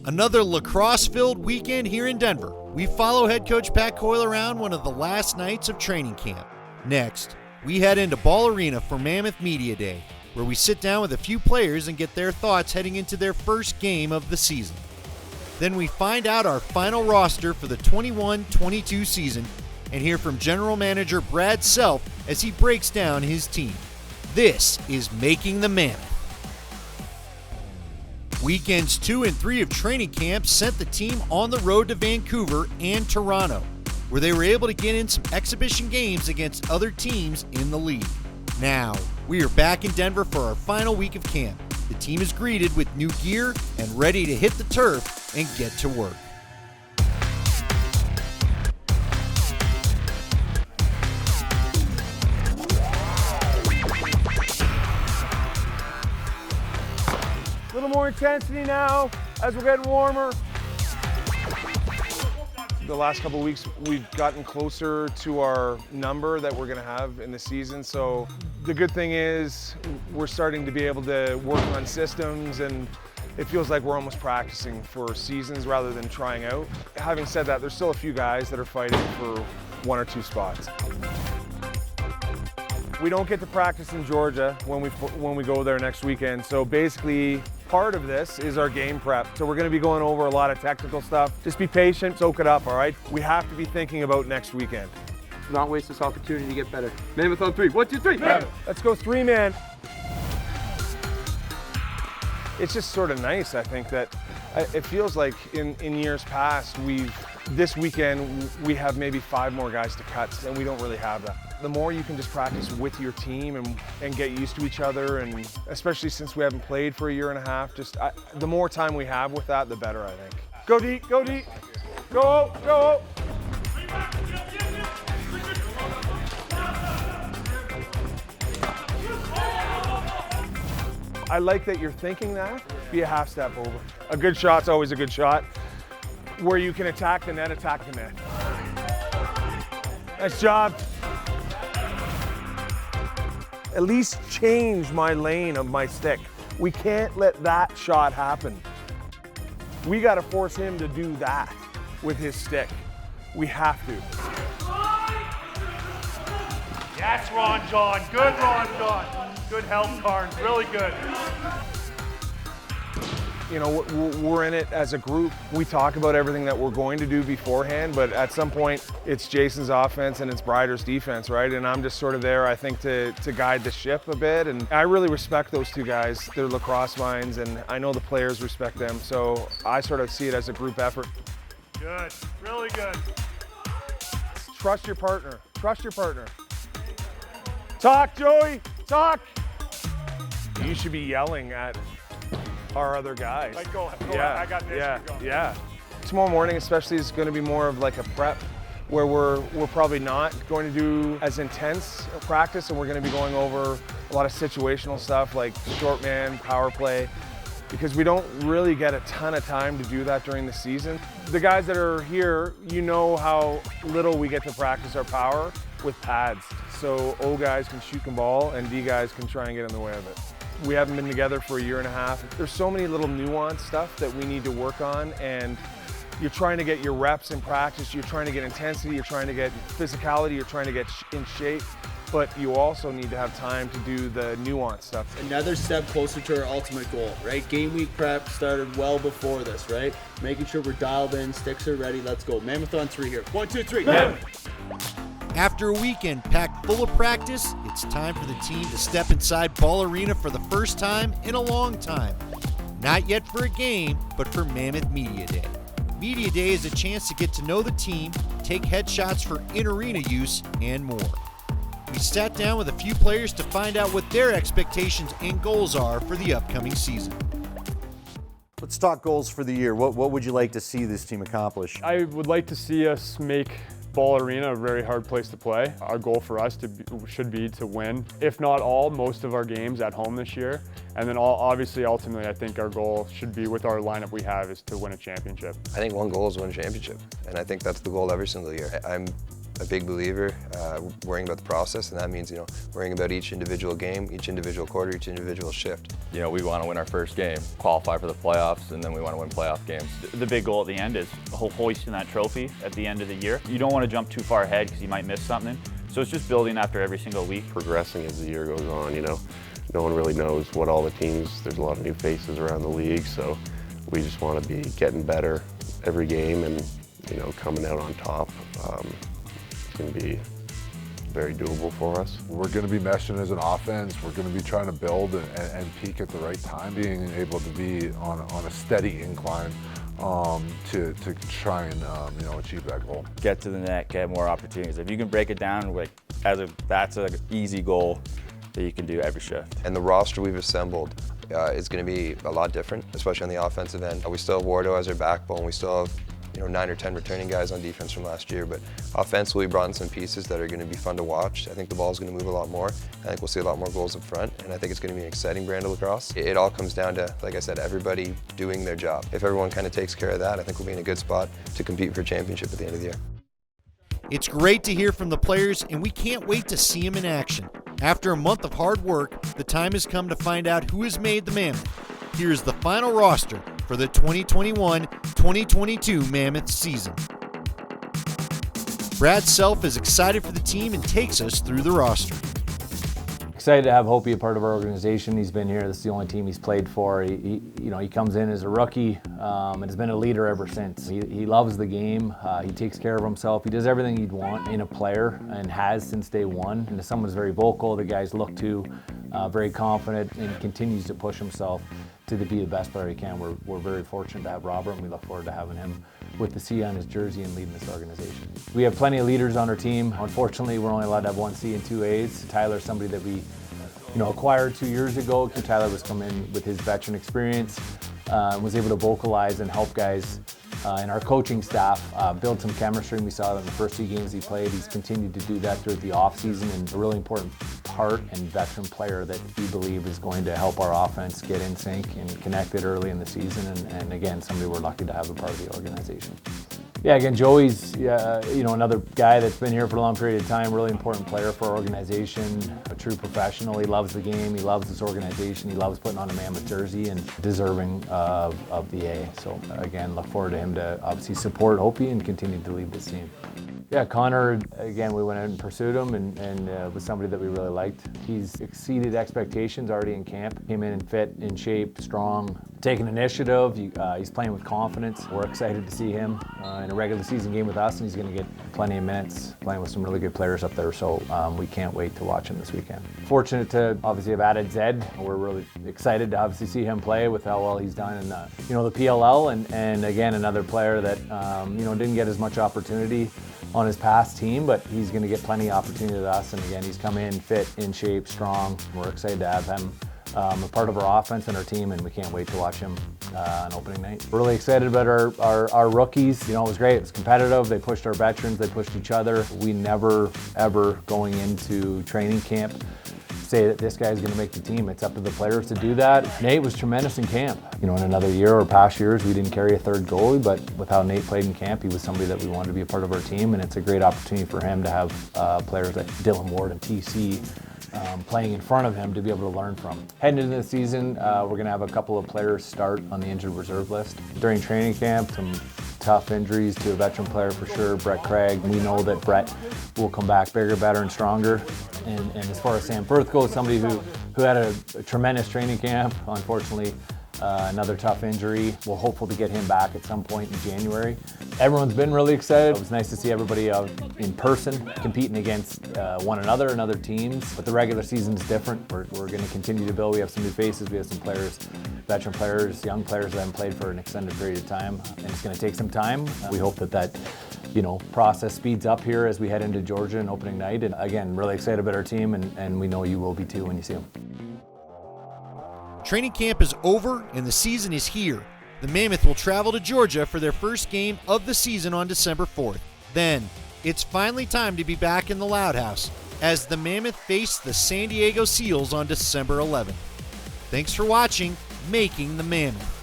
Another lacrosse-filled weekend here in Denver. We follow head coach Pat Coyle around one of the last nights of training camp. Next, we head into Ball Arena for Mammoth Media Day, where we sit down with a few players and get their thoughts heading into their first game of the season. Then we find out our final roster for the 21-22 season and hear from General Manager Brad Self as he breaks down his team. This is Making the Mammoth. Weekends 2 and 3 of training camp sent the team on the road to Vancouver and Toronto, where they were able to get in some exhibition games against other teams in the league. Now, we are back in Denver for our final week of camp. The team is greeted with new gear and ready to hit the turf and get to work. A little more intensity now as we're getting warmer. The last couple of weeks, we've gotten closer to our number that we're going to have in the season. So the good thing is we're starting to be able to work on systems, and it feels like we're almost practicing for seasons rather than trying out. Having said that, there's still a few guys that are fighting for 1 or 2 spots. We don't get to practice in Georgia when we go there next weekend. So basically, part of this is our game prep. So we're going to be going over a lot of technical stuff. Just be patient, soak it up, all right? We have to be thinking about next weekend. Not waste this opportunity to get better. Mammoth on 3. 1, 2, 3. Mammoth. Let's go 3-man. It's just sort of nice, I think, that it feels like in years past, this weekend, we have maybe 5 more guys to cut, and we don't really have that. The more you can just practice with your team and get used to each other, and especially since we haven't played for a year and a half, the more time we have with that, the better, I think. Go deep, go deep. Go, go. I like that you're thinking that. Be a half step over. A good shot's always a good shot. Where you can attack the net, attack the net. Nice job. At least change my lane of my stick. We can't let that shot happen. We got to force him to do that with his stick. We have to. Yes, Ron John. Good, Ron John. Good help, Carnes. Really good. You know, we're in it as a group. We talk about everything that we're going to do beforehand, but at some point, it's Jason's offense and it's Breider's defense, right? And I'm just sort of there, I think, to guide the ship a bit. And I really respect those two guys. They're lacrosse minds, and I know the players respect them. So I sort of see it as a group effort. Good, really good. Trust your partner. Trust your partner. Talk, Joey, talk. You should be yelling at our other guys. Like, go yeah, I got this. yeah. Tomorrow morning especially is going to be more of like a prep where we're probably not going to do as intense a practice, and we're going to be going over a lot of situational stuff like short man, power play, because we don't really get a ton of time to do that during the season. The guys that are here, you know how little we get to practice our power with pads. So O guys can shoot the ball and D guys can try and get in the way of it. We haven't been together for a year and a half. There's so many little nuanced stuff that we need to work on, and you're trying to get your reps in practice, you're trying to get intensity, you're trying to get physicality, you're trying to get in shape, but you also need to have time to do the nuanced stuff. Another step closer to our ultimate goal, right? Game week prep started well before this, right? Making sure we're dialed in, sticks are ready, let's go. Mammoth on 3 here. 1, 2, 3. Mammoth. After a weekend packed full of practice, it's time for the team to step inside Ball Arena for the first time in a long time. Not yet for a game, but for Mammoth Media Day. Media Day is a chance to get to know the team, take headshots for in-arena use, and more. We sat down with a few players to find out what their expectations and goals are for the upcoming season. Let's talk goals for the year. What would you like to see this team accomplish? I would like to see us make Ball Arena a very hard place to play. Our goal for us should be to win, if not all, most of our games at home this year. And then obviously, ultimately, I think our goal should be, with our lineup we have, is to win a championship. I think one goal is win a championship, and I think that's the goal every single year. I'm a big believer worrying about the process, and that means, worrying about each individual game, each individual quarter, each individual shift. We want to win our first game, qualify for the playoffs, and then we want to win playoff games. The big goal at the end is hoisting that trophy at the end of the year. You don't want to jump too far ahead because you might miss something. So it's just building after every single week. Progressing as the year goes on, No one really knows what all the teams, there's a lot of new faces around the league, so we just want to be getting better every game and, coming out on top. It's going to be very doable for us. We're going to be meshing as an offense. We're going to be trying to build and peak at the right time, being able to be on a steady incline to try and achieve that goal. Get to the net, get more opportunities. If you can break it down, that's an easy goal that you can do every shift. And the roster we've assembled is going to be a lot different, especially on the offensive end. We still have Wardo as our backbone. We still have 9 or 10 returning guys on defense from last year, but offensively we brought in some pieces that are going to be fun to watch. I think the ball's going to move a lot more. I think we'll see a lot more goals up front, and I think it's going to be an exciting brand of lacrosse. It all comes down to, like I said, everybody doing their job. If everyone kind of takes care of that, I think we'll be in a good spot to compete for a championship at the end of the year. It's great to hear from the players, and we can't wait to see them in action. After a month of hard work, the time has come to find out who has made the Mammoth. Here's the final roster for the 2021-2022 Mammoth season. Brad Self is excited for the team and takes us through the roster. Excited to have Hopi a part of our organization. He's been here. This is the only team he's played for. He comes in as a rookie and has been a leader ever since. He loves the game. He takes care of himself. He does everything you'd want in a player and has since day one. And someone's very vocal, the guys look to, very confident, and continues to push himself to be the best player he can. We're very fortunate to have Robert, and we look forward to having him with the C on his jersey and leading this organization. We have plenty of leaders on our team. Unfortunately, we're only allowed to have one C and two A's. Tyler's somebody that we acquired 2 years ago. Tyler was coming in with his veteran experience, was able to vocalize and help guys and our coaching staff build some chemistry. We saw that in the first 2 games he played. He's continued to do that through the offseason, and a really important part and veteran player that we believe is going to help our offense get in sync and connected early in the season. And again, somebody we're lucky to have a part of the organization. Yeah, again, Joey's another guy that's been here for a long period of time, really important player for our organization, a true professional. He loves the game, he loves this organization, he loves putting on a Mammoth jersey, and deserving of the A. So again, look forward to him to obviously support Hopi and continue to lead this team. Yeah, Connor, again, we went out and pursued him and was somebody that we really liked. He's exceeded expectations already in camp. Came in and fit, in shape, strong, taking initiative. He's playing with confidence. We're excited to see him in a regular season game with us, and he's going to get plenty of minutes playing with some really good players up there, so we can't wait to watch him this weekend. Fortunate to obviously have added Zed. We're really excited to obviously see him play with how well he's done in the PLL, and again, another player that didn't get as much opportunity on his past team, but he's going to get plenty of opportunity with us. And again, he's come in fit, in shape, strong. We're excited to have him a part of our offense and our team, and we can't wait to watch him on opening night. We're really excited about our rookies. It was great. It was competitive. They pushed our veterans. They pushed each other. We never, ever going into training camp say that this guy's going to make the team. It's up to the players to do that. Nate was tremendous in camp. In another year or past years, we didn't carry a third goalie, but with how Nate played in camp, he was somebody that we wanted to be a part of our team, and it's a great opportunity for him to have players like Dylan Ward and TC playing in front of him to be able to learn from. Heading into the season, we're going to have a couple of players start on the injured reserve list. During training camp, some tough injuries to a veteran player for sure, Brett Craig. We know that Brett will come back bigger, better, and stronger. And as far as Sam Firth goes, somebody who had a tremendous training camp, unfortunately, another tough injury. We're hopeful to get him back at some point in January. Everyone's been really excited. It was nice to see everybody out in person competing against one another and other teams. But the regular season is different. We're going to continue to build. We have some new faces. We have some players, veteran players, young players that haven't played for an extended period of time. And it's going to take some time. We hope that process speeds up here as we head into Georgia and opening night. And again, really excited about our team, and we know you will be too when you see them. Training camp is over and the season is here. The Mammoth will travel to Georgia for their first game of the season on December 4th. Then, it's finally time to be back in the Loud House as the Mammoth face the San Diego Seals on December 11th. Thanks for watching Making the Mammoth.